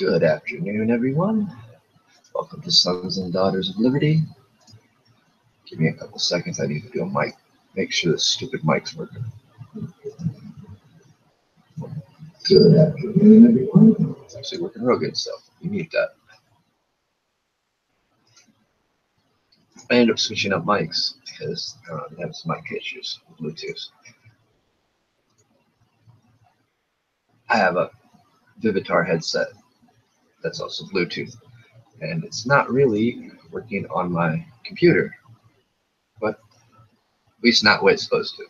Good afternoon, everyone. Welcome to Sons and Daughters of Liberty. Give me a couple seconds. I need to do a mic. Make sure this stupid mic's working. Good afternoon, everyone. It's actually working real good, so you need that. I ended up switching up mics because I have some mic issues with Bluetooth. I have a Vivitar headset that's also Bluetooth, and it's not really working on my computer, but at least not the way it's supposed to.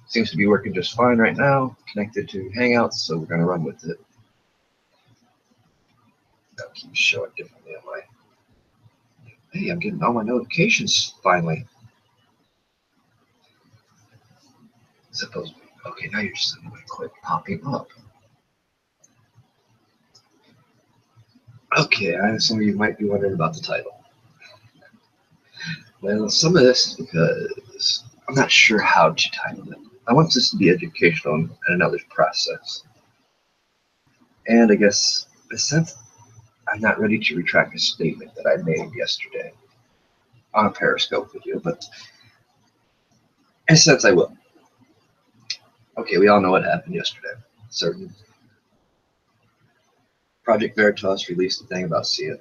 Seems to be working just fine right now, connected to Hangouts, so we're going to run with it. That'll keep showing differently on my... Hey, I'm getting all my notifications finally. Suppose... Okay, now you're just going to quit popping up. Okay, some of you might be wondering about the title. Well, some of this is because I'm not sure how to title it. I want this to be educational and another process. And I guess, in a sense, I'm not ready to retract a statement that I made yesterday on a Periscope video, but in a sense I will. Okay, we all know what happened yesterday. Certain Project Veritas released a thing about CNN.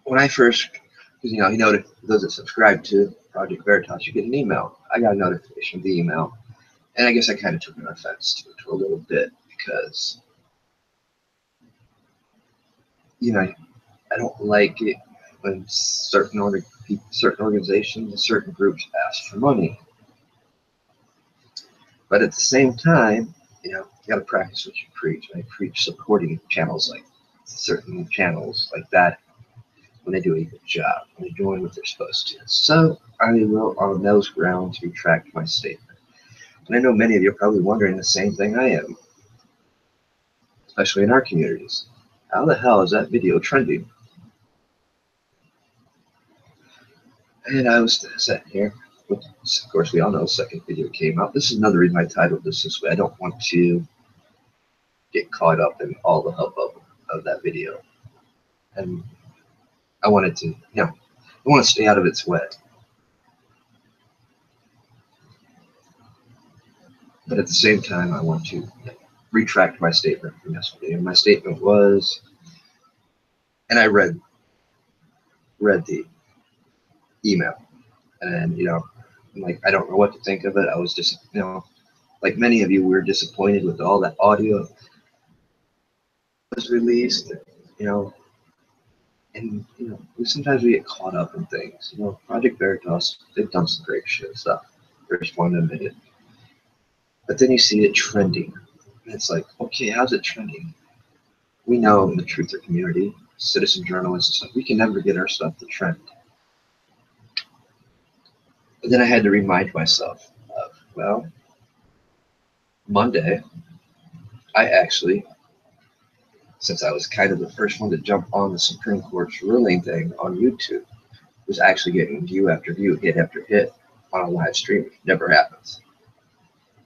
When I first, because you know, those that subscribe to Project Veritas, you get an email. I got a notification of the email, and I guess I kind of took an offense to it a little bit because, you know, I don't like it when certain organizations and certain groups ask for money. But at the same time, you know, you got to practice what you preach. I preach supporting channels like certain channels like that when they do a good job, when they're doing what they're supposed to. So I will, on those grounds, retract my statement. And I know many of you are probably wondering the same thing I am, especially in our communities. How the hell is that video trending? And I was sitting here. Of course, we all know the second video came out. This is another reason I titled this way. I don't want to get caught up in all the hubbub of that video. And I wanted to, I want to stay out of its way. But at the same time, I want to retract my statement from yesterday. And my statement was, and I read the email, and I'm like, I don't know what to think of it. I was just, like many of you, we were disappointed with all that audio that was released, and sometimes we get caught up in things. Project Veritas, they've done some great shit stuff. First one to admit it. But then you see it trending, and it's like, okay, how's it trending? We know in the truther community, citizen journalists, we can never get our stuff to trend. But then I had to remind myself of, well, Monday, I actually, since I was kind of the first one to jump on the Supreme Court's ruling thing on YouTube, was actually getting view after view, hit after hit on a live stream, which never happens.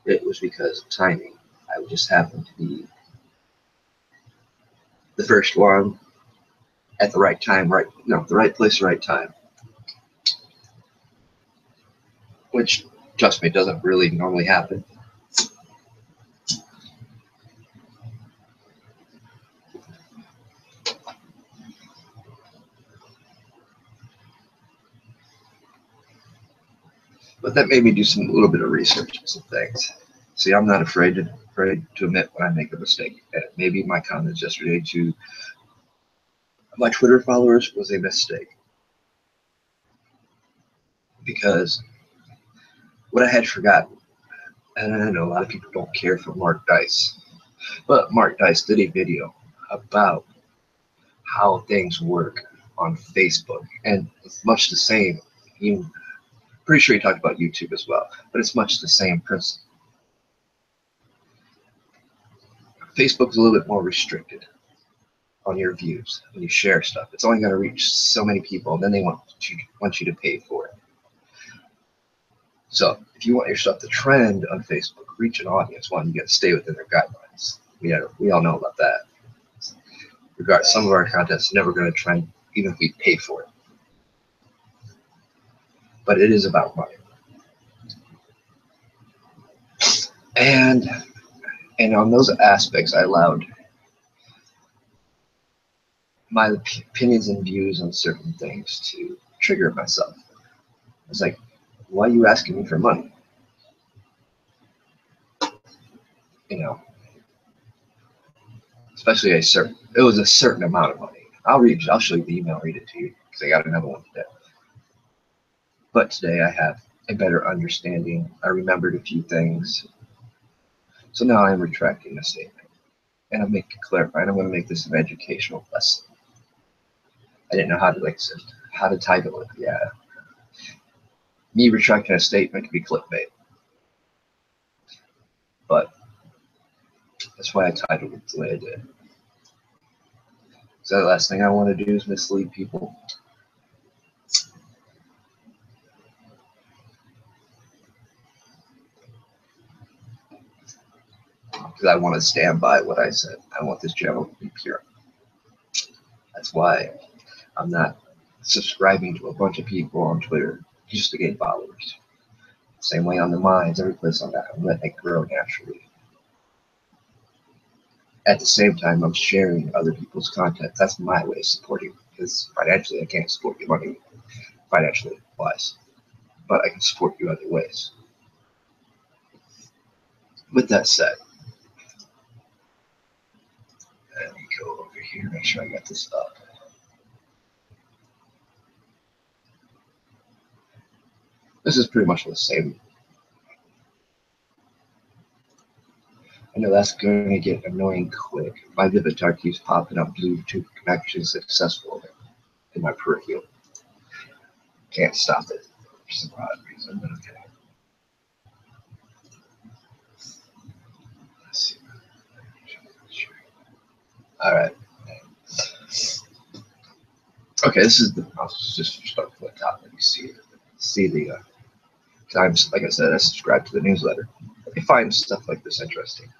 It was because of timing. I just happened to be the first one at the right time, the right place, right time. Which, trust me, doesn't really normally happen. But that made me do a little bit of research and some things. See, I'm not afraid to admit when I make a mistake. Maybe my comments yesterday to my Twitter followers was a mistake. Because what I had forgotten, and I know a lot of people don't care for Mark Dice, but Mark Dice did a video about how things work on Facebook, and it's much the same. Pretty sure he talked about YouTube as well, but it's much the same principle. Facebook's a little bit more restricted on your views when you share stuff. It's only going to reach so many people, and then they want you to pay for it. So if you want your stuff to trend on Facebook, reach an audience, you got to stay within their guidelines. We all know about that. Some of our content's never going to trend, even if we pay for it. But it is about money. And on those aspects, I allowed my opinions and views on certain things to trigger myself. It's like, why are you asking me for money? You know, especially it was a certain amount of money. I'll show you the email, read it to you, because I got another one today. But today I have a better understanding. I remembered a few things. So now I'm retracting the statement. And I'm clarifying, I'm going to make this an educational lesson. I didn't know how to title it. Yeah. Me retracting a statement could be clickbait. But that's why I titled it the way I did. So the last thing I want to do is mislead people. Because I want to stand by what I said. I want this channel to be pure. That's why I'm not subscribing to a bunch of people on Twitter just to gain followers. Same way on the Minds, every place on that. I'm letting it grow naturally. At the same time, I'm sharing other people's content. That's my way of supporting, because financially I can't support you money financially wise, but I can support you other ways. With that said, let me go over here, make sure I got this up. This is pretty much the same. I know that's going to get annoying quick. My avatar keeps popping up Bluetooth connection successful in my peripheral. Can't stop it for some odd reason, but okay. Let's see. All right. Okay, this is I'll just start from the top. Let me see the times. Like I said, I subscribe to the newsletter. I find stuff like this interesting.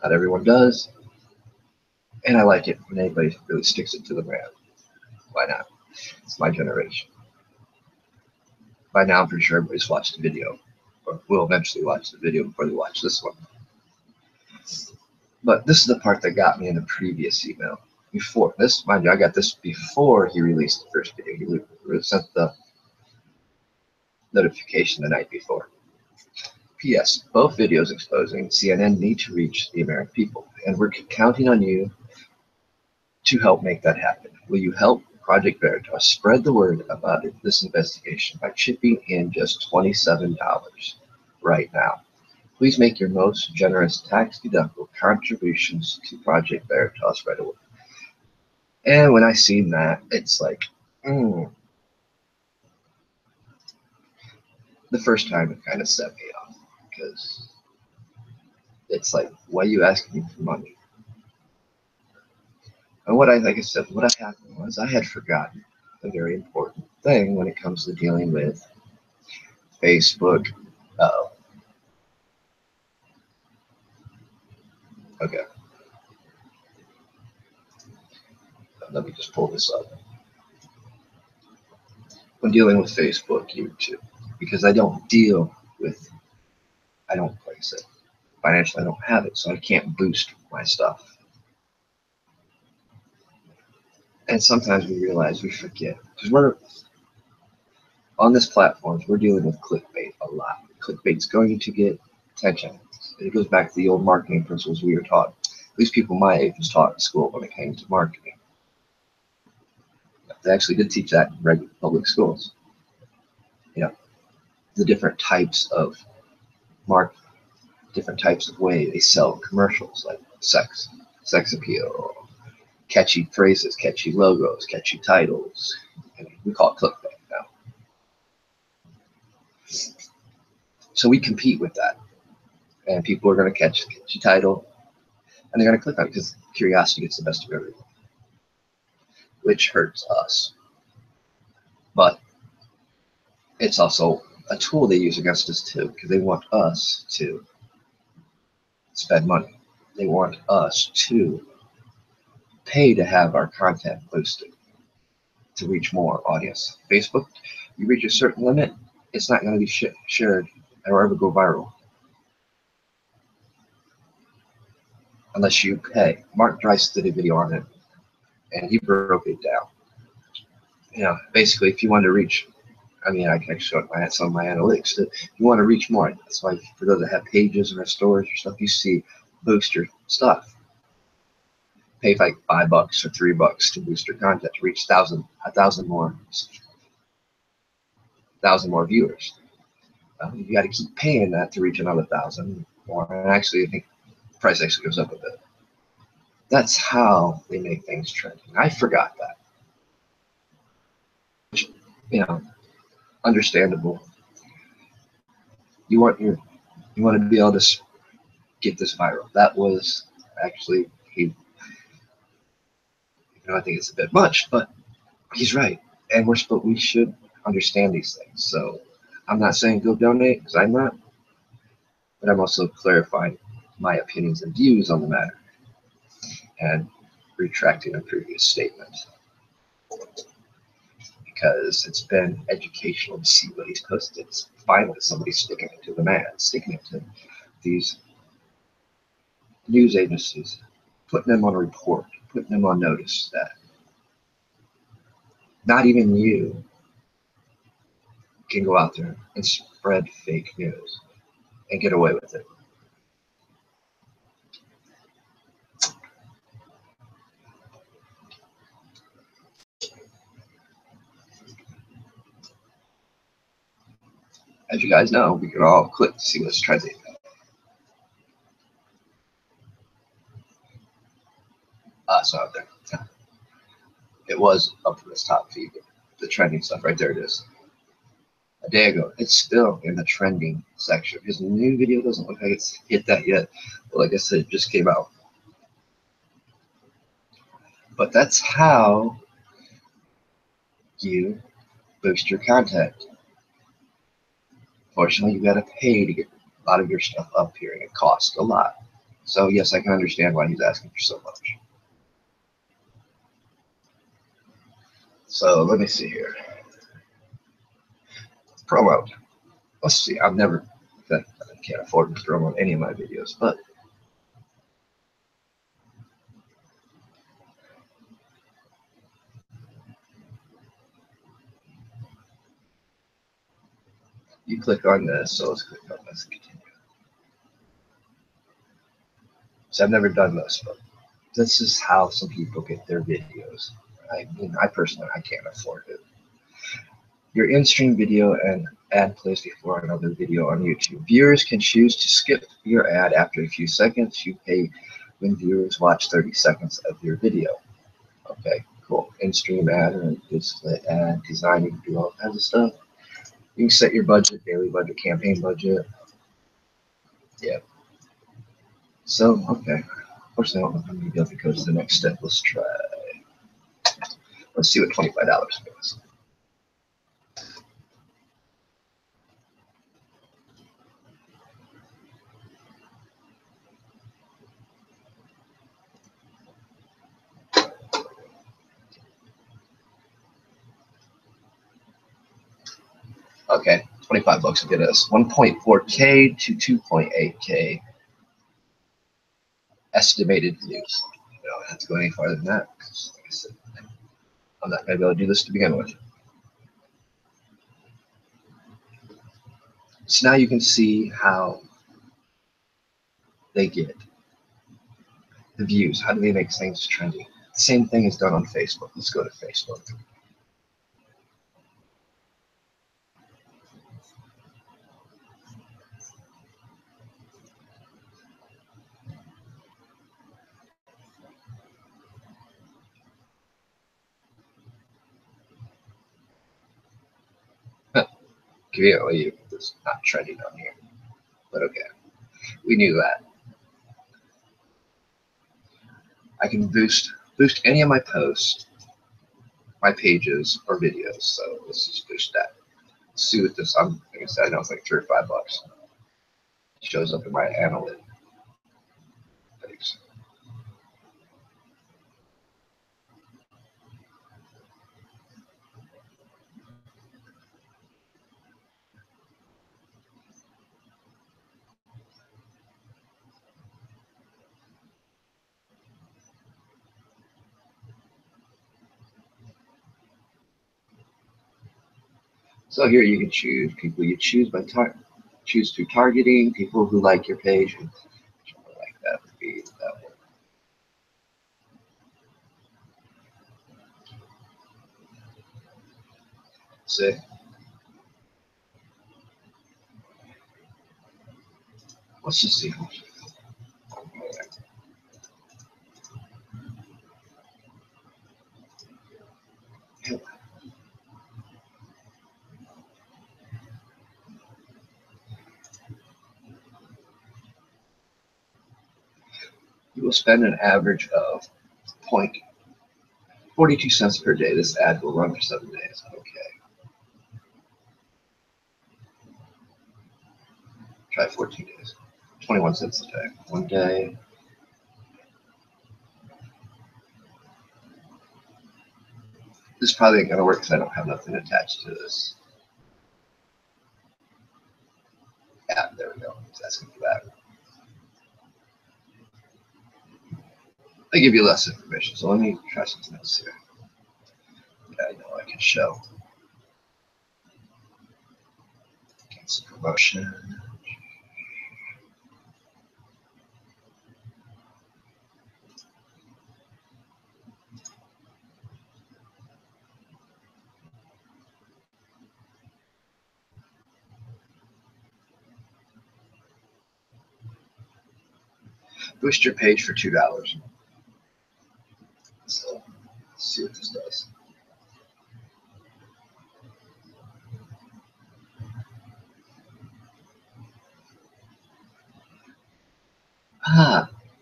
Not everyone does, and I like it when anybody really sticks it to the man. Why not? It's my generation. By now, I'm pretty sure everybody's watched the video, or will eventually watch the video before they watch this one. But this is the part that got me in the previous email. Before this, mind you, I got this before he released the first video. He sent the notification the night before. P.S. Both videos exposing CNN need to reach the American people, and we're counting on you to help make that happen. Will you help Project Veritas spread the word about this investigation by chipping in just $27 right now? Please make your most generous tax-deductible contributions to Project Veritas right away. And when I seen that, it's like, the first time it kind of set me off, because it's like, why are you asking me for money? And like I said, what happened was I had forgotten a very important thing when it comes to dealing with Facebook. Okay. Let me just pull this up. When dealing with Facebook, YouTube, because I don't, like I said, financially I don't have it, so I can't boost my stuff. And sometimes we realize we forget, because we're on this platform, we're dealing with clickbait a lot. Clickbait's going to get attention. It goes back to the old marketing principles we were taught. At least people my age was taught in school when it came to marketing. They actually did teach that in regular public schools. You know, the different types of different types of way they sell commercials, like sex appeal, catchy phrases, catchy logos, catchy titles. And we call it clickbait now. So we compete with that. And people are going to catch a catchy title, and they're going to click on it because curiosity gets the best of everyone, which hurts us. But it's also a tool they use against us too, because they want us to spend money. They want us to pay to have our content posted to reach more audience. Facebook, you reach a certain limit, it's not going to be shared or ever go viral unless you pay. Mark Dreiss did a video on it, and he broke it down. You know, basically, if you want to reach, I mean, I can show some of my analytics. If you want to reach more, that's why for those that have pages and stores or stuff, you see boost your stuff. Pay like $5 or $3 to boost your content to reach a thousand more viewers. You got to keep paying that to reach another 1,000 more. And actually, I think the price actually goes up a bit. That's how they make things trending. I forgot that. Which, you know, understandable. You want to be able to get this viral. That was actually I think it's a bit much, but he's right, and we should understand these things. So I'm not saying go donate, because I'm not, but I'm also clarifying my opinions and views on the matter and retracting a previous statement, because it's been educational to see what he's posted. It's finally somebody sticking it to the man, sticking it to these news agencies, putting them on a report, putting them on notice that not even you can go out there and spread fake news and get away with it. As you guys know, we can all click to see what's trending. So out there. It was up to this top feed, the trending stuff right there. It is. A day ago, it's still in the trending section. His new video doesn't look like it's hit that yet. But like I said, it just came out. But that's how you boost your content. Fortunately, you got to pay to get a lot of your stuff up here, and it costs a lot. So yes, I can understand why he's asking for so much. So let me see here. Promote. Let's see. I can't afford to promote any of my videos, but you click on this. So let's click on this and continue. So I've never done this, but this is how some people get their videos. I mean, I personally, I can't afford it. Your in-stream video and ad plays before another video on YouTube. Viewers can choose to skip your ad after a few seconds. You pay when viewers watch 30 seconds of your video. Okay, cool. In-stream ad and display ad design. You can do all kinds of stuff. You can set your budget, daily budget, campaign budget. Yeah. So, okay. Unfortunately, I don't know if I'm going to be able to go to the next step. Let's try. Let's see what $25 goes. Okay, $25 will get us 1.4K to 2.8K estimated views. You don't have to go any farther than that, because like I said, I'm not going to be able to do this to begin with. So now you can see how they get the views. How do they make things trendy? The same thing is done on Facebook. Let's go to Facebook. Conveniently, it's not trending on here, but okay, we knew that. I can boost any of my posts, my pages, or videos. So let's just boost that. Let's see what this. Like I said, I know it's like $3 or $5. It shows up in my analytics. So here you can choose people you choose by choose through targeting, people who like your page, and like that would be that one. See? Let's just see. You will spend an average of 0.42 cents per day. This ad will run for 7 days. Okay. Try 14 days. 21 cents a day. 1 day. This probably ain't gonna work because I don't have nothing attached to this. Yeah, there we go. It's asking for that. They give you less information, so let me try something else here. Yeah, I know I can show. Cancel promotion. Boost your page for $2. So let's see what this does.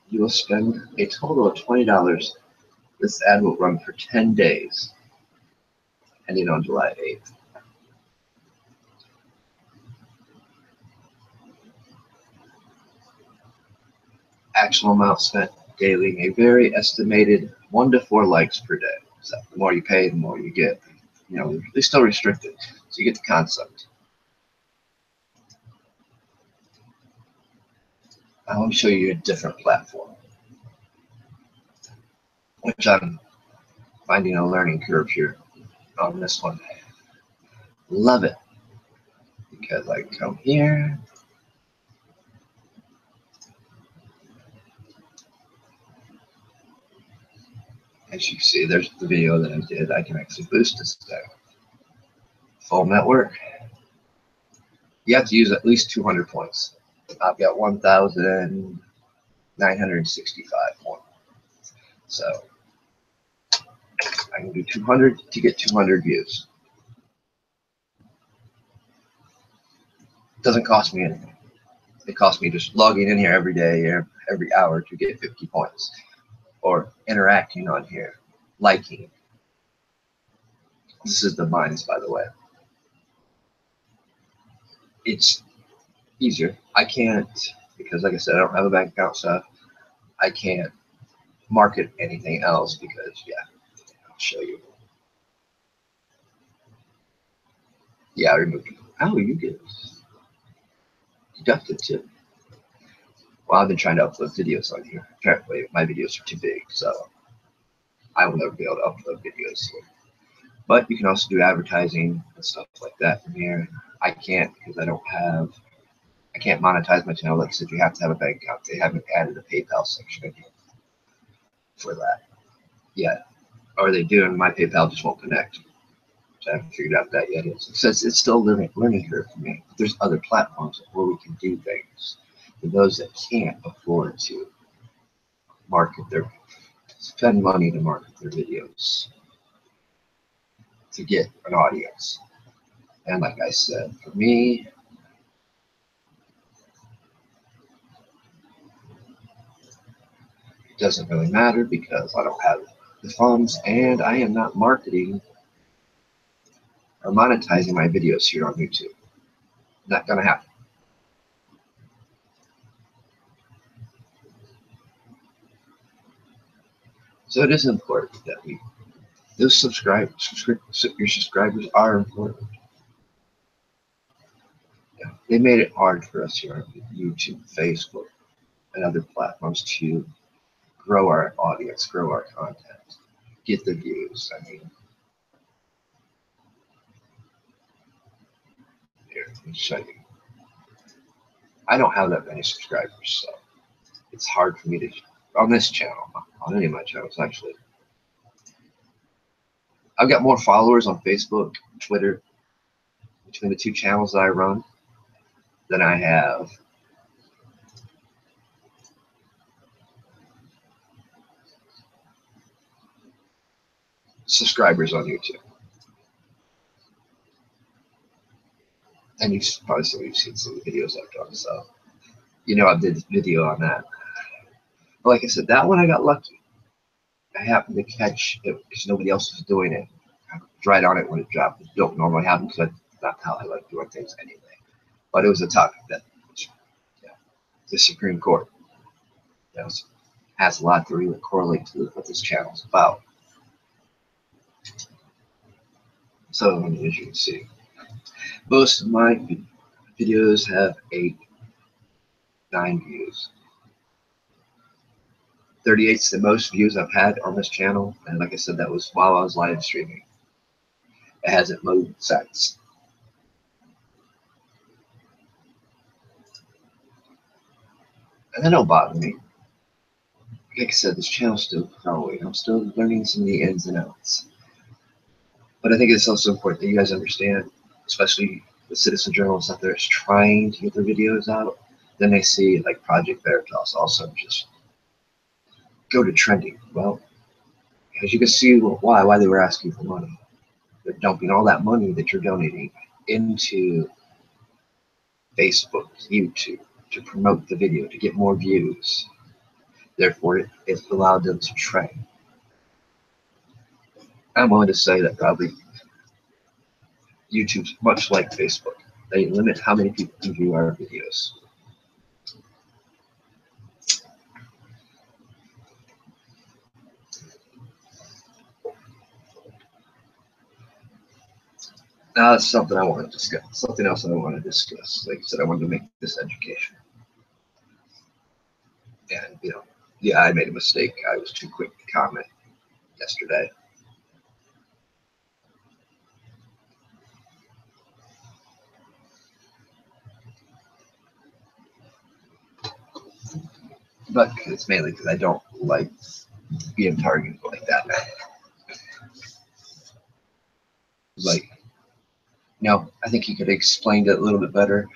You will spend a total of $20. This ad will run for 10 days, ending on July 8th. Actual amount spent daily, a very estimated 1 to 4 likes per day. So the more you pay, the more you get. You know, they're still restricted, so you get the concept. I want to show you a different platform, which I'm finding a learning curve here on this one. Love it, because I come here, as you can see, there's the video that I did. I can actually boost this thing. Full network. You have to use at least 200 points. I've got 1,965 points. So I can do 200 to get 200 views. It doesn't cost me anything. It costs me just logging in here every day, every hour to get 50 points. Or interacting on here, liking. This is the minus, by the way. It's easier. I can't, because like I said, I don't have a bank account, so I can't market anything else because, yeah, I'll show you. Yeah, I removed it. Oh, you get deducted too. Well, I've been trying to upload videos on here. Apparently, my videos are too big, so I will never be able to upload videos here. But you can also do advertising and stuff like that from here. I can't because I can't monetize my channel. Like I said, you have to have a bank account. They haven't added a PayPal section in here for that yet. Or they do, and my PayPal just won't connect. So I haven't figured out that yet. It says it's still a learning curve for me. But there's other platforms where we can do things. For those that can't afford to spend money to market their videos to get an audience. And like I said, for me, it doesn't really matter because I don't have the funds and I am not marketing or monetizing my videos here on YouTube. Not gonna happen. So it is important that your subscribers are important. Yeah, they made it hard for us here on YouTube, Facebook, and other platforms to grow our audience, grow our content, get the views. I mean, Let me show you. I don't have that many subscribers, so it's hard for me to, on this channel, on any of my channels actually. I've got more followers on Facebook, Twitter, between the two channels that I run than I have subscribers on YouTube. And you've probably seen some of the videos I've done, so you know I did a video on that. But like I said, that one I got lucky. I happened to catch it because nobody else was doing it. I was right on it when it dropped. It don't normally happen because that's not how I like doing things anyway. But it was a topic that, yeah, the Supreme Court, has a lot to really correlate to what this channel is about. So as you can see, most of my videos have 8, 9 views. 38 is the most views I've had on this channel, and like I said, that was while I was live streaming. It hasn't moved since. And that don't bother me. Like I said, this channel's still growing. I'm still learning some of the ins and outs. But I think it's also important that you guys understand, especially the citizen journalists out there is trying to get their videos out. Then they see like Project Veritas also just go to trending. Well, as you can see why they were asking for money. They're dumping all that money that you're donating into Facebook, YouTube, to promote the video, to get more views. Therefore, it allowed them to trend. I'm willing to say that probably YouTube's much like Facebook. They limit how many people can view our videos. Now that's something I want to discuss. Something else I want to discuss. Like I said, I wanted to make this education. And, yeah, I made a mistake. I was too quick to comment yesterday. But it's mainly because I don't like being targeted like that. Like, I think he could have explained it a little bit better.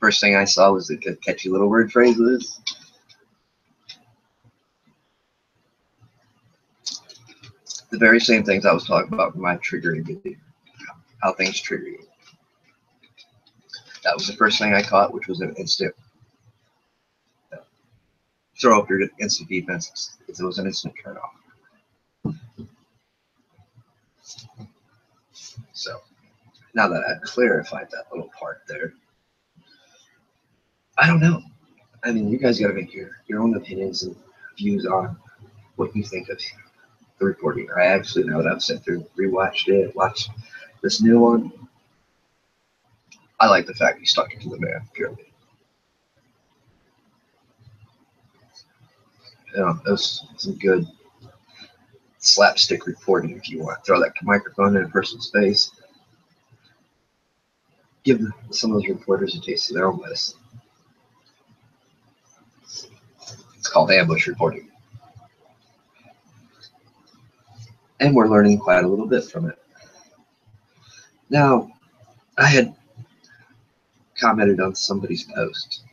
First thing I saw was the catchy little word phrases. The very same things I was talking about in my triggering video. How things trigger you. That was the first thing I caught, which was an instant throw up your instant defense. It was an instant turn off. So now that I've clarified that little part there, I don't know. I mean, you guys got to make your own opinions and views on what you think of the reporting. I actually, now that I've sat through, rewatched it, watched this new one, I like the fact he stuck it to the man, purely. That was some good slapstick reporting, if you want. Throw that microphone in a person's face. Give some of those reporters a taste of their own medicine. It's called ambush reporting. And we're learning quite a little bit from it. Now, I had commented on somebody's post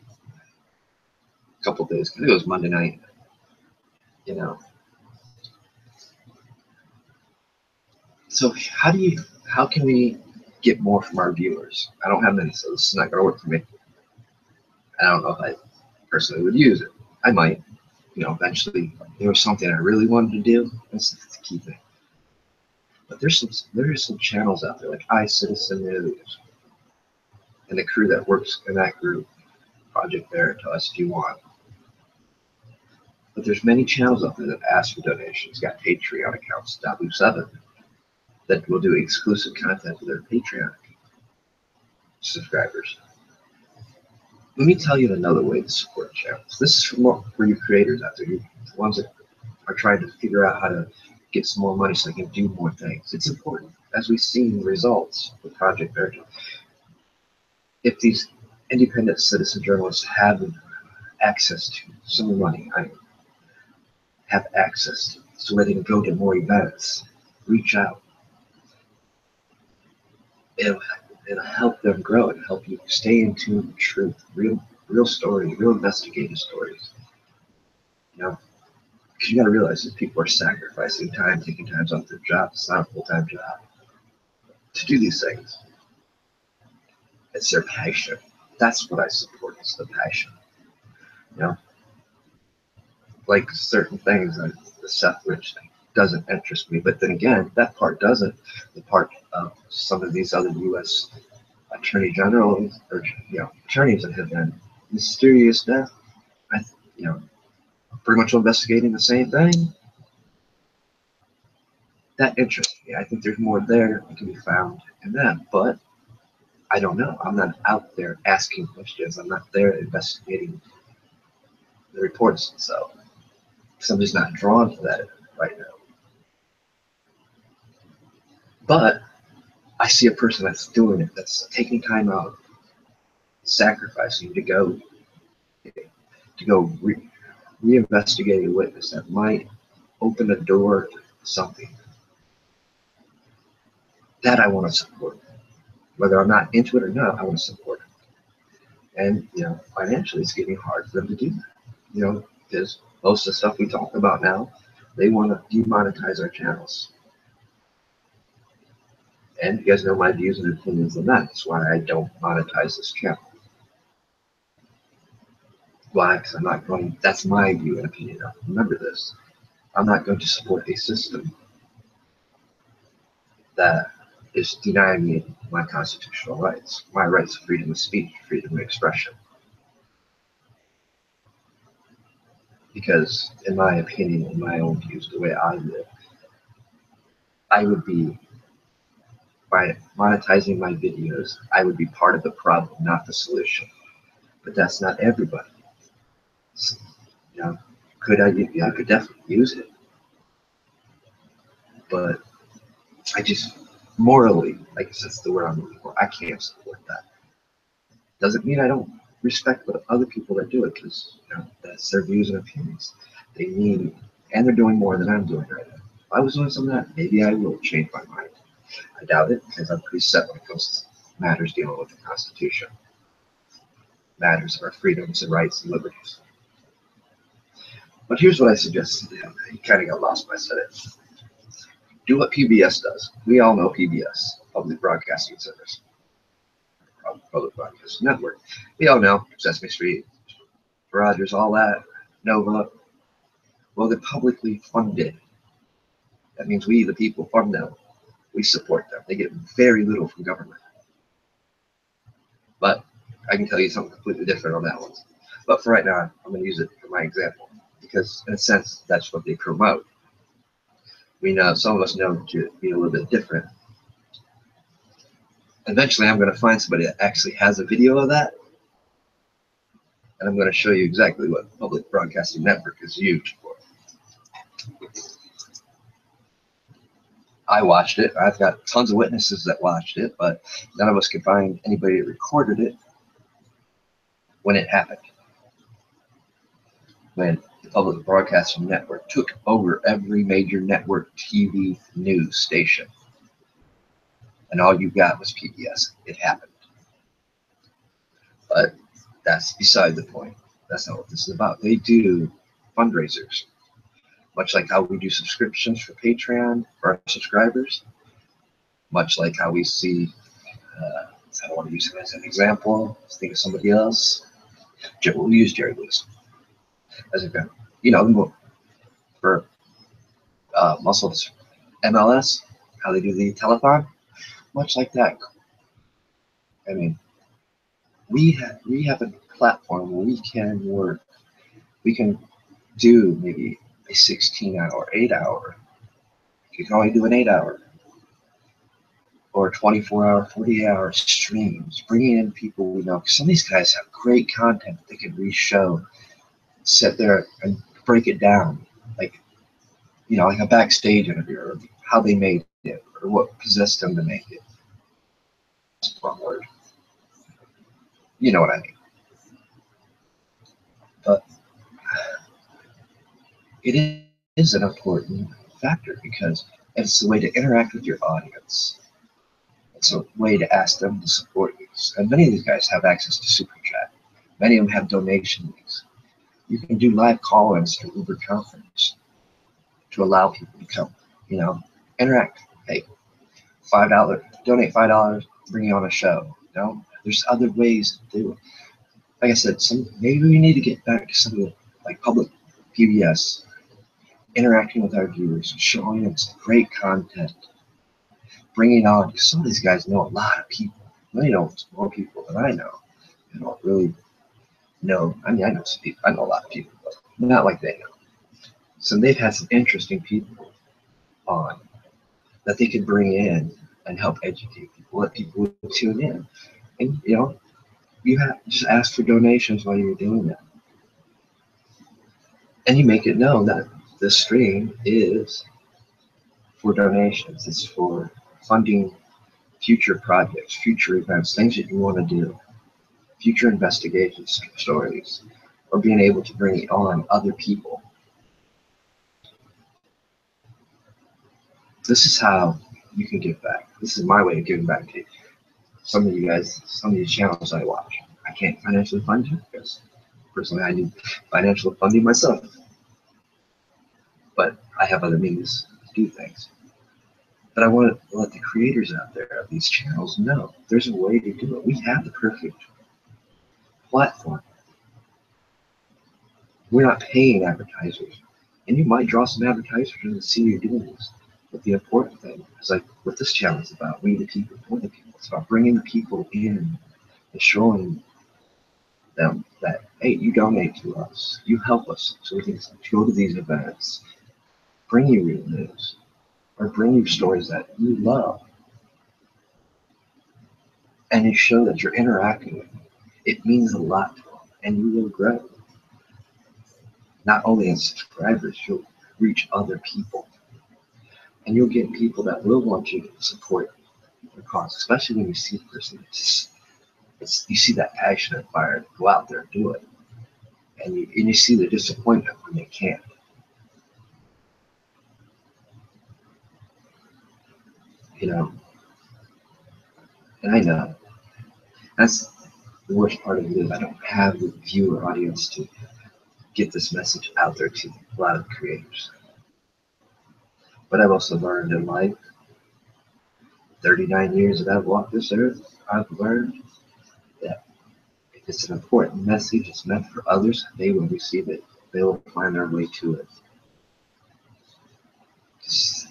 a couple of days ago. I think it was Monday night. So how can we get more from our viewers? I don't have many, so this is not going to work for me. I don't know if I personally would use it. I might, eventually. There was something I really wanted to do. That's the key thing. But there are some channels out there like iCitizen News and the crew that works in that group, Project Veritas, if you want. But there's many channels out there that ask for donations. Got Patreon accounts, W7, that will do exclusive content for their Patreon subscribers. Let me tell you another way to support channels. This is for you creators out there, the ones that are trying to figure out how to get some more money so they can do more things. It's important, as we've seen the results with Project Veritas. if these independent citizen journalists have access to some money, have access to, so where they can go to more events, reach out, it'll, it'll help them grow and help you stay in tune with truth, real stories, real investigative stories. You know, because you got to realize that people are sacrificing time, taking times off their job. It's not a full-time job to do these things. It's their passion. That's what I support. It's the passion. You know, like certain things, like the suffrage thing doesn't interest me. But then again, that part doesn't. The part of some of these other U.S. attorney generals or attorneys that have been mysterious death, you know, pretty much investigating the same thing. That interests me. I think there's more there that can be found in them, but I don't know. I'm not out there asking questions. I'm not there investigating the reports themselves. So I'm just not drawn to that right now. But I see a person that's doing it, that's taking time out, sacrificing to go reinvestigate a witness that might open a door to something. That I want to support. Whether I'm not into it or not, I want to support it. And financially, it's getting hard for them to do that. Because most of the stuff we talk about now, they want to demonetize our channels. And you guys know my views and opinions on that. That's why I don't monetize this channel. Why? Because I'm not going. That's my view and opinion. Now, remember this. I'm not going to support a system that is denying me my constitutional rights, my rights of freedom of speech, freedom of expression. Because in my opinion, in my own views, the way I live, I would be, by monetizing my videos, I would be part of the problem, not the solution. But that's not everybody. So, could I? Yeah, I could definitely use it. But I just, morally, I guess that's the word I'm looking for, I can't support that. Doesn't mean I don't respect what other people that do it, because that's their views and opinions. They need me, and they're doing more than I'm doing right now. If I was doing some of that, maybe I will change my mind. I doubt it, because I'm pretty set when it comes to matters dealing with the Constitution, matters of our freedoms and rights and liberties. But here's what I suggest to them. You kind of got lost when I said it. Do what PBS does. We all know PBS, Public Broadcasting Service, Public Broadcasting Network. We all know Sesame Street, Rogers, all that, Nova. Well, they're publicly funded. That means we, the people, fund them. We support them. They get very little from government. But I can tell you something completely different on that one. But for right now, I'm going to use it for my example, because in a sense, that's what they promote. We know, some of us know to be a little bit different. Eventually, I'm going to find somebody that actually has a video of that, and I'm going to show you exactly what Public Broadcasting Network is used for. I watched it. I've got tons of witnesses that watched it, but none of us could find anybody that recorded it when it happened. When the Public Broadcasting Network took over every major network TV news station, and all you got was PBS. It happened. But that's beside the point. That's not what this is about. They do fundraisers, much like how we do subscriptions for Patreon for our subscribers, much like how we see, I don't want to use him as an example. Let's think of somebody else. We'll use Jerry Lewis as an example. For Muscles MLS, how they do the telethon, much like that. I mean, we have a platform where we can work. We can do maybe a 16-hour, 8-hour. You can only do an 8-hour or 24-hour, 48-hour streams, bringing in people we know. Some of these guys have great content they can re-show, sit there and break it down, like a backstage interview, or how they made it, or what possessed them to make it. That's one word. You know what I mean. But it is an important factor because it's a way to interact with your audience. It's a way to ask them to support you. And many of these guys have access to Super Chat. Many of them have donation links. You can do live call-ins through Uber Conference to allow people to come, interact. Hey, $5, donate $5, bring you on a show. There's other ways to do it. Like I said, maybe we need to get back to some of the public PBS, interacting with our viewers, showing them some great content, bringing on, because some of these guys know a lot of people. They know more people than I know. I don't really know. I mean, I know some people. I know a lot of people, but not like they know. So they've had some interesting people on that they could bring in and help educate people, let people tune in. And, you have just ask for donations while you're doing that. And you make it known that this stream is for donations. It's for funding future projects, future events, things that you want to do, future investigation stories, or being able to bring on other people. This is how you can give back. This is my way of giving back to you. Some of you guys, some of these channels I watch, I can't financially fund you because personally I need financial funding myself. But I have other means to do things. But I want to let the creators out there of these channels know there's a way to do it. We have the perfect platform. We're not paying advertisers. And you might draw some advertisers to see you're doing this. But the important thing is what this channel is about, we the people, for the people. It's about bringing the people in and showing them that, hey, you donate to us. You help us so we can go to these events, bring you real news, or bring you stories that you love. And you show that you're interacting with them. It means a lot to them, and you will grow. Not only in subscribers, you'll reach other people. And you'll get people that will want you to support your cause, especially when you see a person. You see that passion and fire to go out there and do it. And you see the disappointment when they can't. And I know that's the worst part of it is I don't have the viewer audience to get this message out there to a lot of creators. But I've also learned in life, 39 years that I've walked this earth, I've learned that if it's an important message, it's meant for others, they will receive it. They will find their way to it.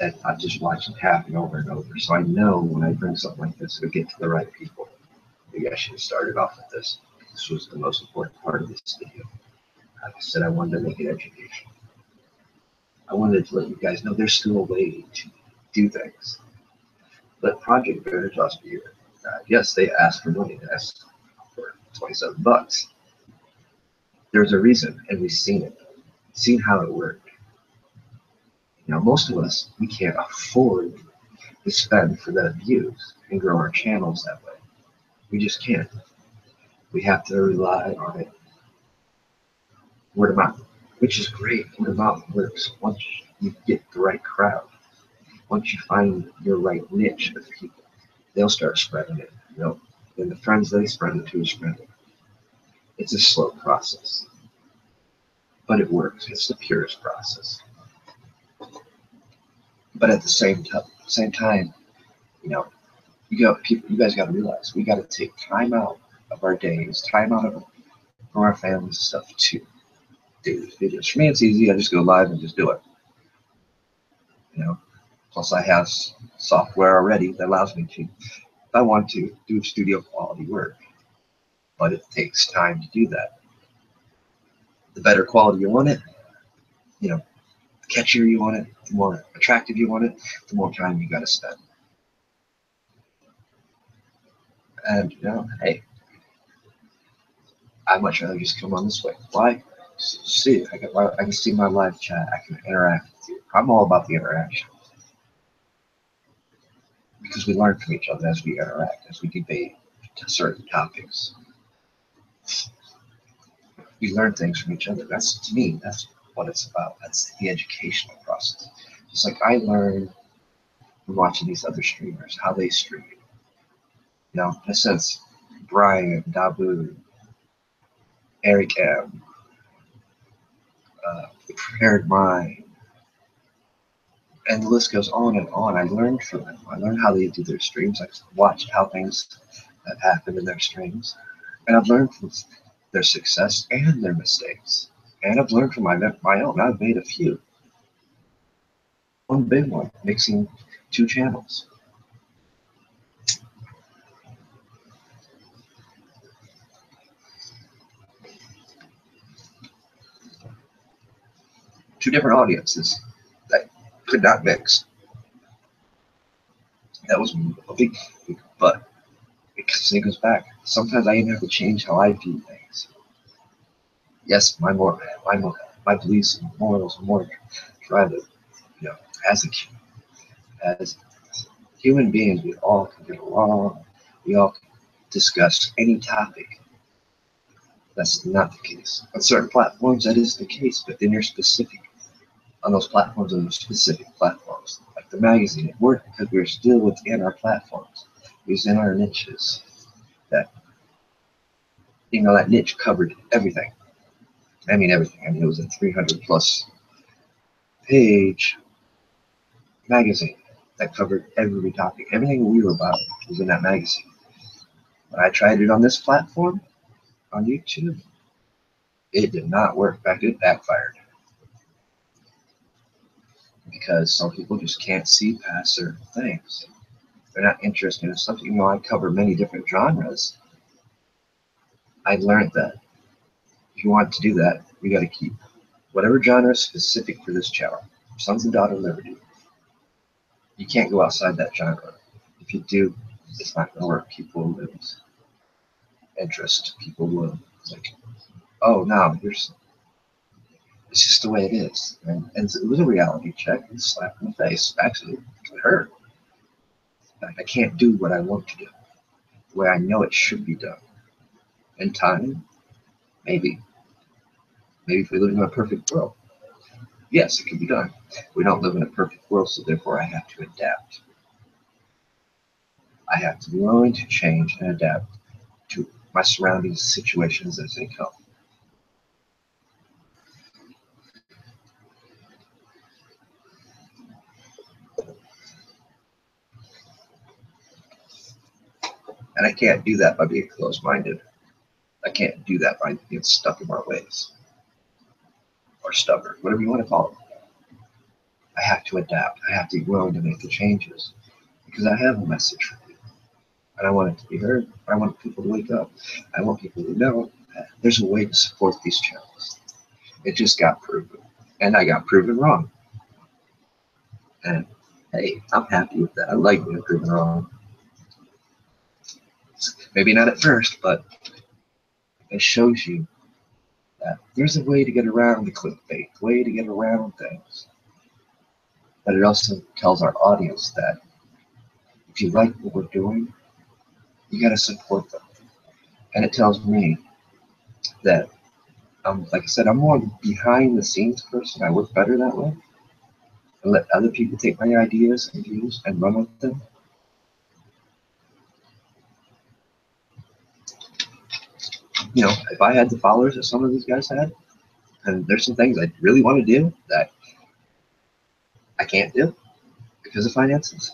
And I just watch it happen over and over. So I know when I bring something like this, it'll get to the right people. Maybe I should have started off with this. This was the most important part of this video. Like I said, I wanted to make it educational. I wanted to let you guys know there's still a way to do things. But Project Veritas Beer, yes, they asked for money. They asked for $27. There's a reason, and we've seen it. Seen how it worked. Most of us, we can't afford to spend for the views and grow our channels that way. We just can't. We have to rely on it. Word of mouth, which is great. Word of mouth works once you get the right crowd. Once you find your right niche of people, they'll start spreading it. And the friends they spread it to spread it. It's a slow process, but it works. It's the purest process. But at the same time, you guys got to realize we got to take time out of our days, time out from our families and stuff to do these videos. For me, it's easy. I just go live and just do it. Plus I have software already that allows me to, if I want to, do studio quality work. But it takes time to do that. The better quality you want it, the catchier you want it, the more attractive you want it, the more time you got to spend. And hey, I'd much rather just come on this way. Why? See, I can see my live chat. I can interact with you. I'm all about the interaction because we learn from each other as we interact, as we debate certain topics. We learn things from each other. That's, to me, that's what it's about. That's the educational process. Just like I learn from watching these other streamers, how they stream. You know, in a sense, Brian, Dabu, Eric M, The Prepared Mind, and the list goes on and on. I learned from them. I learned how they do their streams. I watched how things have happened in their streams. And I've learned from their success and their mistakes. And I've learned from my own. I've made a few. One big one, mixing two channels. Two different audiences that could not mix. That was a big, but it goes back. Sometimes I even have to change how I view things. Yes, my beliefs and morals are more drive it. You know, as human beings, we all can get along. We all can discuss any topic. That's not the case. On certain platforms, that is the case, but then you're specific on those platforms and those specific platforms. Like the magazine, it worked because we're still within our platforms, within our niches. That, you know, that niche covered everything. I mean, everything. I mean, it was a 300 plus page magazine that covered every topic. Everything we were about was in that magazine. When I tried it on this platform, on YouTube, it did not work. In fact, it backfired. Because some people just can't see past certain things. They're not interested in stuff. Even though I cover many different genres, I learned that if you want to do that, you got to keep whatever genre is specific for this channel. Sons and Daughter Liberty. You can't go outside that genre. If you do, it's not going to work. People will lose interest. People will, like, oh, no, it's just the way it is. And it was a reality check. It was a slap in the face. Actually, it hurt. I can't do what I want to do the way I know it should be done. In time, maybe. Maybe if we live in a perfect world. Yes, it can be done. We don't live in a perfect world, so therefore I have to adapt. I have to be willing to change and adapt to my surrounding situations as they come. And I can't do that by being closed-minded. I can't do that by being stuck in my ways. Or stubborn, whatever you want to call it. I have to adapt. I have to be willing to make the changes. Because I have a message for people. And I want it to be heard. I want people to wake up. I want people to know that there's a way to support these channels. It just got proven. And I got proven wrong. And hey, I'm happy with that. I like being proven wrong. Maybe not at first, but it shows you that there's a way to get around the clickbait, a way to get around things. But it also tells our audience that if you like what we're doing, you got to support them. And it tells me that, like I said, I'm more behind the scenes person. I work better that way. And let other people take my ideas and views and run with them. You know, if I had the followers that some of these guys had, and there's some things I really want to do that I can't do because of finances,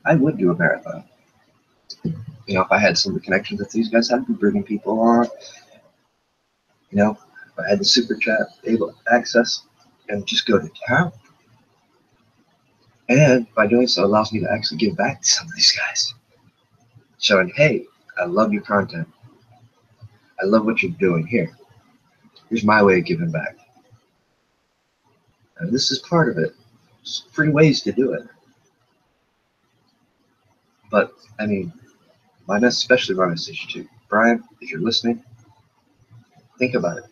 I would do a marathon. You know, if I had some of the connections that these guys had, bringing people on, you know, if I had the super chat, able access, and just go to town. And by doing so, it allows me to actually give back to some of these guys, showing, hey, I love your content. I love what you're doing here. Here's my way of giving back. And this is part of it. There's free ways to do it. But, I mean, especially my message to Brian, if you're listening, think about it.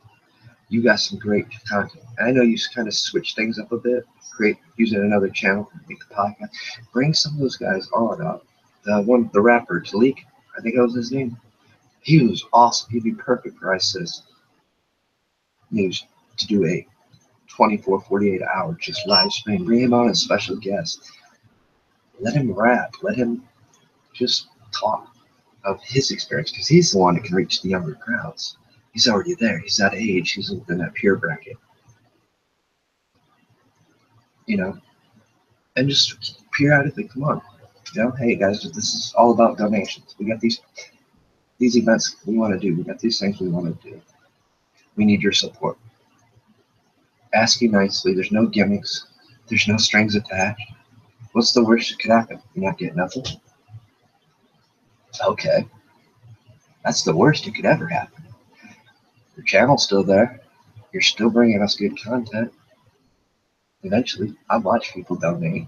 You got some great content. I know you kind of switch things up a bit, using another channel, make the podcast. Bring some of those guys on. The rapper, Talik, I think that was his name. He was awesome. He'd be perfect for ISIS News to do a 24, 48 hour just live stream. Bring him on as special guest. Let him rap. Let him just talk of his experience, because he's the one that can reach the younger crowds. He's already there. He's that age. He's within that peer bracket. You know, and just periodically, come on. You know, hey guys, this is all about donations. We got these events we want to do. We got these things we want to do. We need your support. Ask you nicely. There's no gimmicks. There's no strings attached. What's the worst that could happen? You not get nothing? Okay. That's the worst that could ever happen. Your channel's still there. You're still bringing us good content. Eventually, I watch people donate.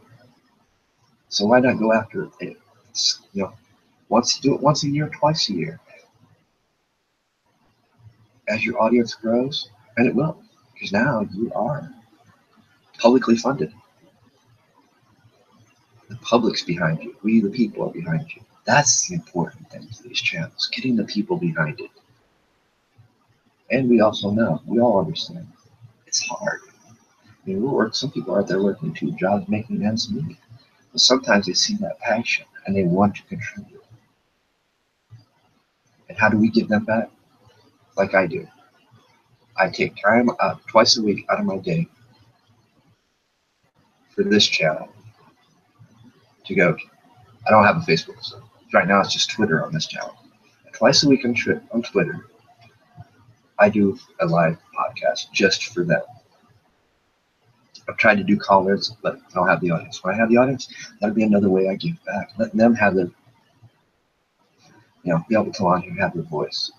So why not go after it? You know, do it once a year, twice a year. As your audience grows, and it will, because now you are publicly funded. The public's behind you. We, the people, are behind you. That's the important thing for these channels, getting the people behind it. And we also know, we all understand, it's hard. I mean, some people are out there working 2 jobs, making ends meet. But sometimes they see that passion and they want to contribute. And how do we give them back? Like I do. I take time twice a week out of my day for this channel to go. I don't have a Facebook, so right now it's just Twitter on this channel. Twice a week on Twitter, I do a live podcast just for them. I've tried to do callers, but I don't have the audience. When I have the audience, that'll be another way I give back. Let them have their, be able to come on here and have their voice.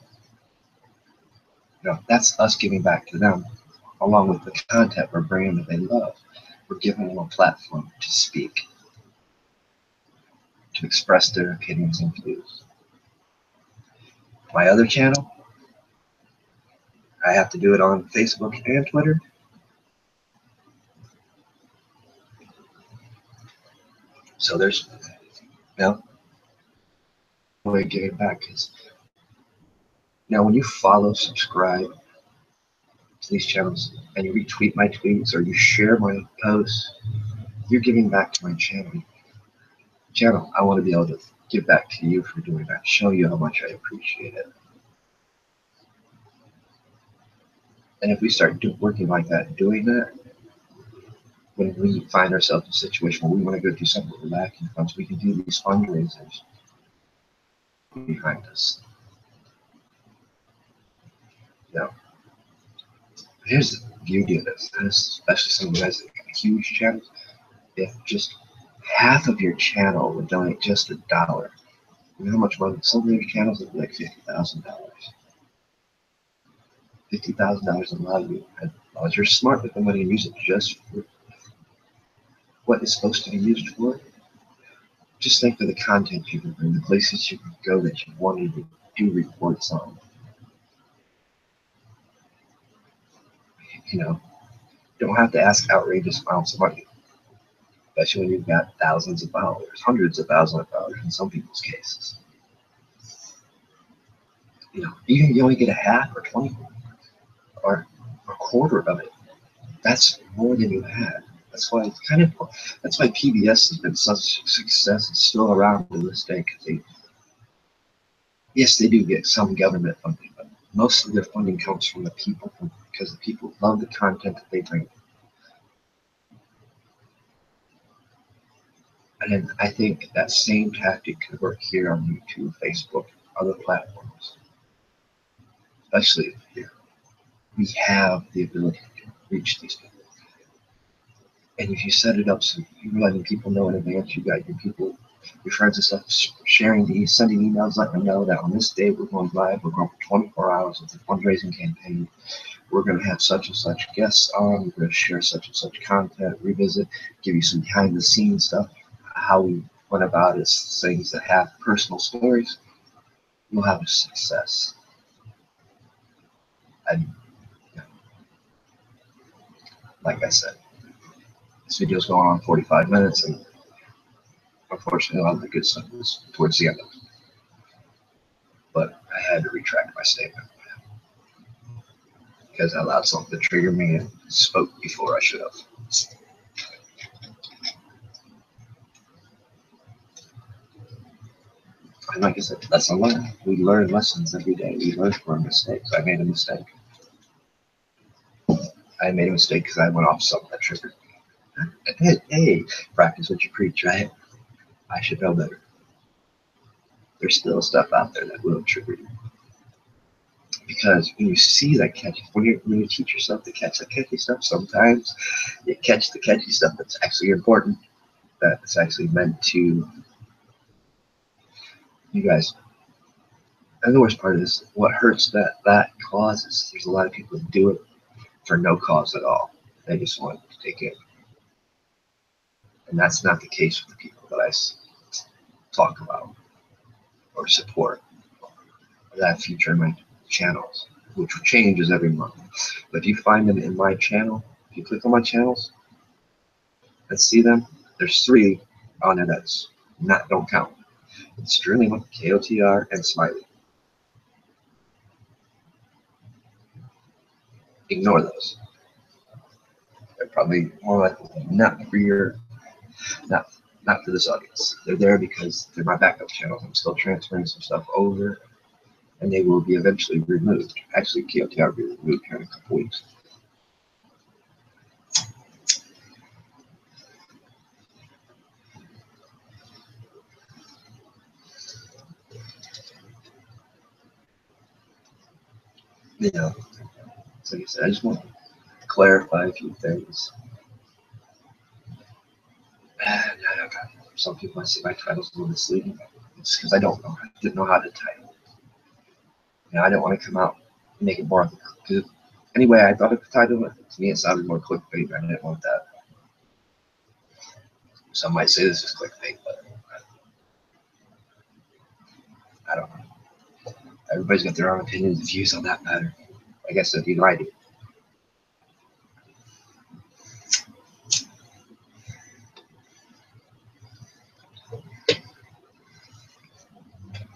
That's us giving back to them, along with the content we're bringing that they love. We're giving them a platform to speak, to express their opinions and views. My other channel, I have to do it on Facebook and Twitter. So there's, way of giving back, because when you follow, subscribe to these channels, and you retweet my tweets or you share my posts, you're giving back to my channel. I want to be able to give back to you for doing that, show you how much I appreciate it. And if we start working like that, doing that, when we find ourselves in a situation where we want to go do something with lacking funds, we can do these fundraisers behind us. Here's the beauty of this, especially some of you guys that got huge channels. If just half of your channel would donate just $1, you know how much money? Some of your channels would be like $50,000. $50,000 a lot of you. As you're smart with the money and use it just for what it's supposed to be used for. Just think of the content you can bring, the places you can go that you wanted to do reports on. Don't have to ask outrageous amounts of money, especially when you've got thousands of followers, hundreds of thousands of followers in some people's cases. Even if you only get a half or 20 or a quarter of it, that's more than you had. That's why PBS has been such a success. It's still around to this day, because they do get some government funding, but most of their funding comes from the people, because the people love the content that they bring. And then I think that same tactic could work here on YouTube, Facebook, other platforms. Especially here, we have the ability to reach these people. And if you set it up so you're letting people know in advance, you got your people, your friends and stuff, sending emails, letting them know that on this day we're going live, we're going for 24 hours with a fundraising campaign. We're going to have such and such guests on, we're going to share such and such content, revisit, give you some behind the scenes stuff, how we went about it, things that have personal stories. You'll have a success. And like I said, this video's going on 45 minutes, and unfortunately a lot of the good stuff was towards the end of it. But I had to my statement because I allowed something to trigger me and spoke before I should have. And like I said, lesson learned. We learn lessons every day. We learn from our mistakes. I made a mistake. I made a mistake because I went off something that triggered me. Hey, practice what you preach, right? I should know better. There's still stuff out there that will trigger you. Because when you see that catchy, when you teach yourself to catch the catchy stuff, sometimes you catch the catchy stuff that's actually important, that's actually meant to you guys. And the worst part is what hurts that causes. There's a lot of people that do it for no cause at all. They just want to take it. And that's not the case with the people that I talk about or support or that feature in my channels, which changes every month. But if you find them in my channel, if you click on my channels and see them, there's 3 on there that's don't count. It's Lima, KOTR, and Smiley. Ignore those. They're probably more likely not for your, not for this audience. They're there because they're my backup channels. I'm still transferring some stuff over, and they will be eventually removed. Actually, KOTR will be removed here in a couple weeks. You know, so like I said, I just want to clarify a few things. And some people might say my title's a little misleading. It's because I didn't know how to title. You know, I didn't want to come out and make it more. Because anyway, I thought of the title. To me, it sounded more clickbait. I didn't want that. Some might say this is clickbait, but I don't know. Everybody's got their own opinions and views on that matter. Like I said, you know I do.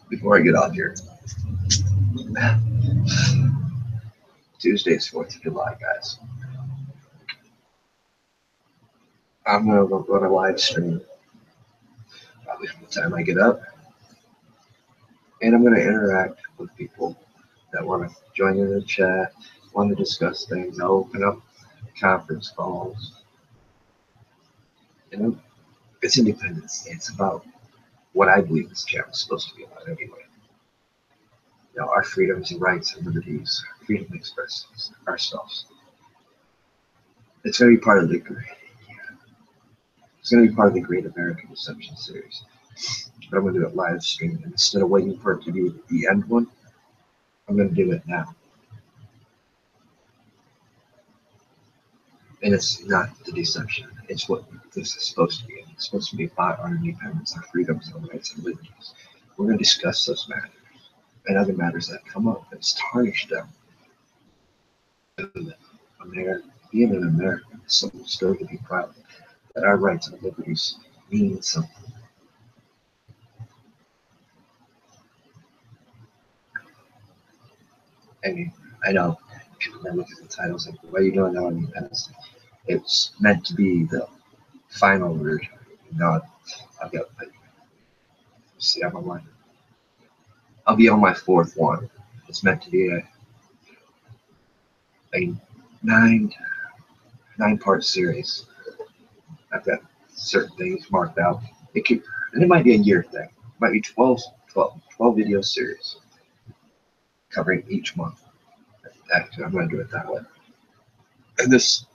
Before I get off here, Tuesday's 4th of July, guys. I'm going to run a live stream probably from the time I get up. And I'm going to interact with people that want to join in the chat, want to discuss things. I'll open up conference calls. You know, it's Independence Day. It's about what I believe this channel is supposed to be about anyway. You know, our freedoms and rights and liberties, freedom to express ourselves. It's going to be part of the Great American Deception series. But I'm going to do it live stream. And instead of waiting for it to be the end one, I'm going to do it now. And it's not the deception. It's what this is supposed to be. It's supposed to be about our independence, our freedoms, our rights, and liberties. We're going to discuss those matters and other matters that come up that's tarnished them. Being an American is something still to be proud of, that our rights and liberties mean something. I mean, I know people that look at the titles like, why are you doing that on Independence Day? It's meant to be the final word. God, I've got, like, see, I'll be on my 4th one. It's meant to be a 9-part series. I've got certain things marked out. And it might be a year thing. It might be 12 video series covering each month. Actually, I'm going to do it that way. And this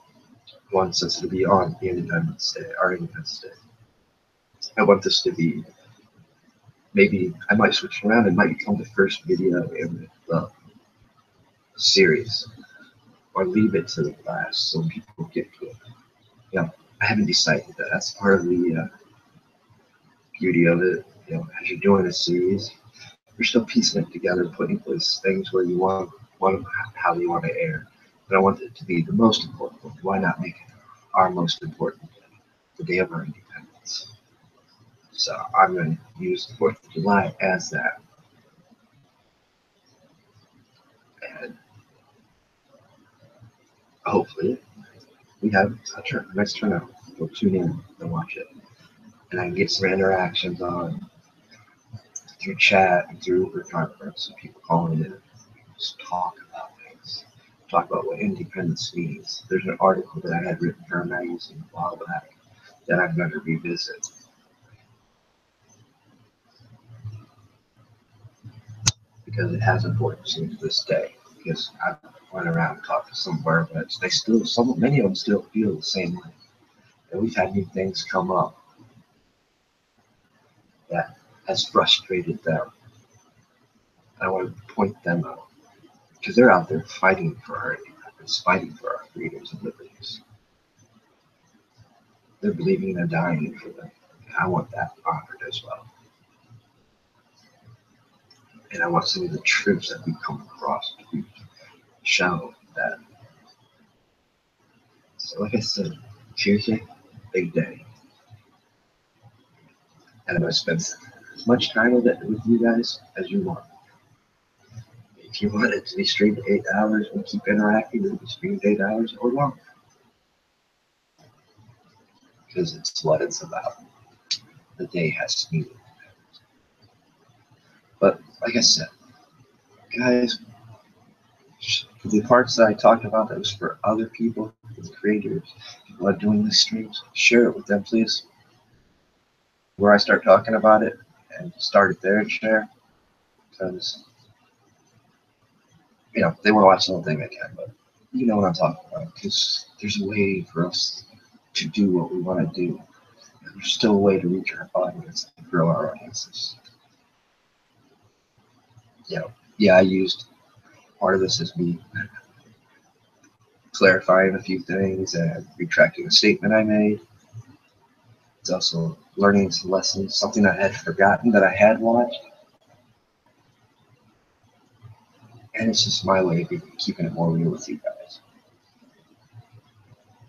one, since it'll be on the Independence Day, our Independence Day, I want this to be, maybe I might switch around. It might become the first video in the series, or leave it to the last so people get to it. You know, I haven't decided that. That's part of the beauty of it. You know, as you're doing a series, you're still piecing it together, putting in place things where you want how you want to air. But I want it to be the most important one. Why not make it our most important day, the day of our independence? So I'm going to use the 4th of July as that. hopefully we have a nice turnout. We'll tune in and watch it. And I can get some interactions on through chat and through Uber conference and people calling in. Just talk about things. Talk about what independence means. There's an article that I had written for a magazine a while back that I'm going to revisit because it has importance to this day. Because I went around and talked to some wordpress, many of them still feel the same way. And we've had new things come up that has frustrated them. I want to point them out because they're out there fighting for our independence, fighting for our freedoms and liberties. They're believing they're dying for them. And I want that honored as well. And I want some of the truths that we come across to be shown that. So like I said, Tuesday, big day. And I'm going to spend as much time with you guys as you want. If you want it to be streamed 8 hours and keep interacting, it'll be streamed 8 hours or longer. Because it's what it's about. The day has meaning. But like I said, guys, the parts that I talked about that was for other people, the creators, people are doing these streams, share it with them, please. Where I start talking about it and start it there and share. Because, you know, they want to watch the whole thing, they can, but you know what I'm talking about. Because there's a way for us to do what we want to do. And there's still a way to reach our audience and grow our audiences. You know, yeah, I used part of this as me clarifying a few things and retracting a statement I made. It's also learning some lessons, something I had forgotten that I had watched. And it's just my way of keeping it more real with you guys.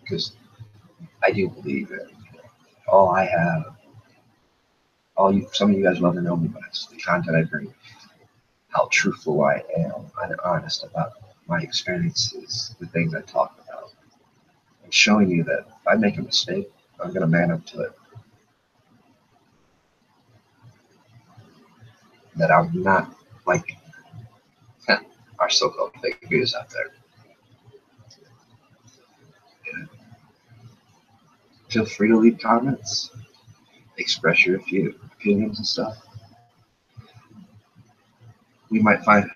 Because I do believe that all I have, some of you guys will never know me, but it's the content I bring, how truthful I am and honest about my experiences, the things I talk about, and showing you that if I make a mistake, I'm going to man up to it. That I'm not like our so-called fake news out there. Yeah. Feel free to leave comments, express your opinions and stuff. We might find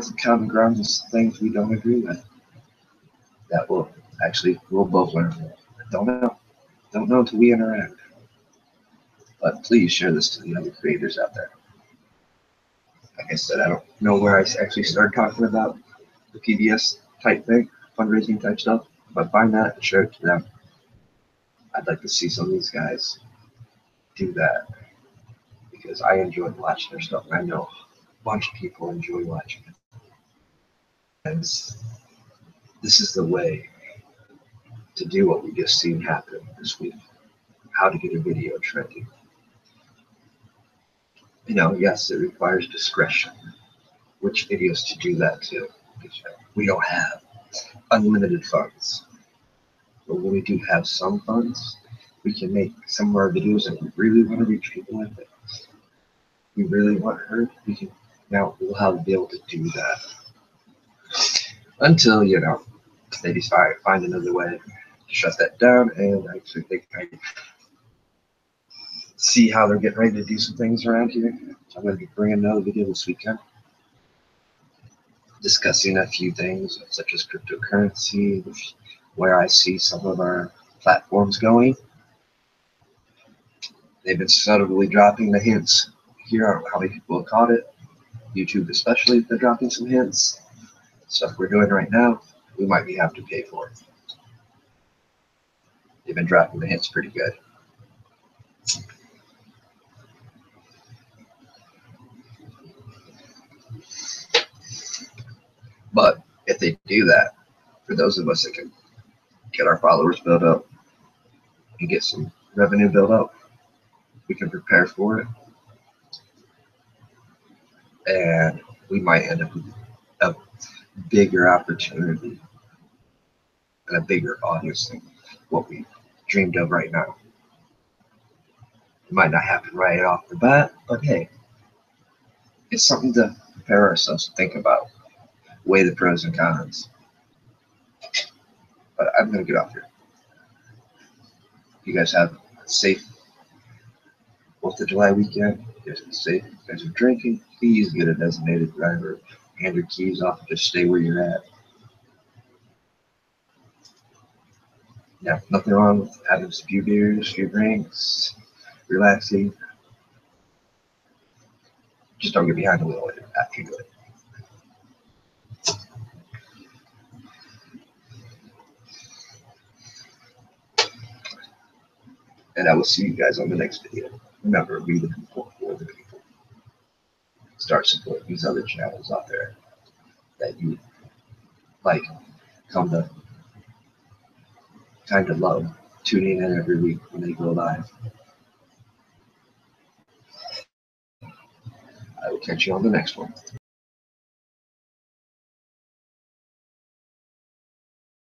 some common ground and some things we don't agree with. That we'll both learn from. Don't know until we interact. But please share this to the other creators out there. Like I said, I don't know where I actually started talking about the PBS type thing, fundraising type stuff, but find that and share it to them. I'd like to see some of these guys do that because I enjoy watching their stuff, and I know a bunch of people enjoy watching it. And this is the way to do what we just seen happen this week. How to get a video trending. You know, yes, it requires discretion. Which videos to do that to? We don't have unlimited funds. But when we do have some funds, we can make some of our videos that we really want to reach people with it. We really want her. Now we'll have to be able to do that. Until, you know, maybe find another way to shut that down, and I actually think I see how they're getting ready to do some things around here. So I'm going to be bringing another video this weekend, discussing a few things such as cryptocurrency, where I see some of our platforms going. They've been subtly dropping the hints. Here are how many people have caught it. YouTube especially, they're dropping some hints. Stuff we're doing right now, we might have to pay for it. They've been dropping the hints pretty good. But if they do that, for those of us that can get our followers built up and get some revenue built up, we can prepare for it. And we might end up with a bigger opportunity and a bigger audience than what we dreamed of right now. It might not happen right off the bat, but hey, it's something to prepare ourselves to think about, weigh the pros and cons. But I'm going to get off here. You guys have a safe 4th of July weekend. You guys are safe. You guys are drinking. Please get a designated driver. Hand your keys off and just stay where you're at. Yeah, nothing wrong with having a few beers, a few drinks, relaxing. Just don't get behind the wheel after you do it. And I will see you guys on the next video. Remember, be the people for the people. Start supporting these other channels out there that you like, come to kind of love, tuning in every week when they go live. I will catch you on the next one.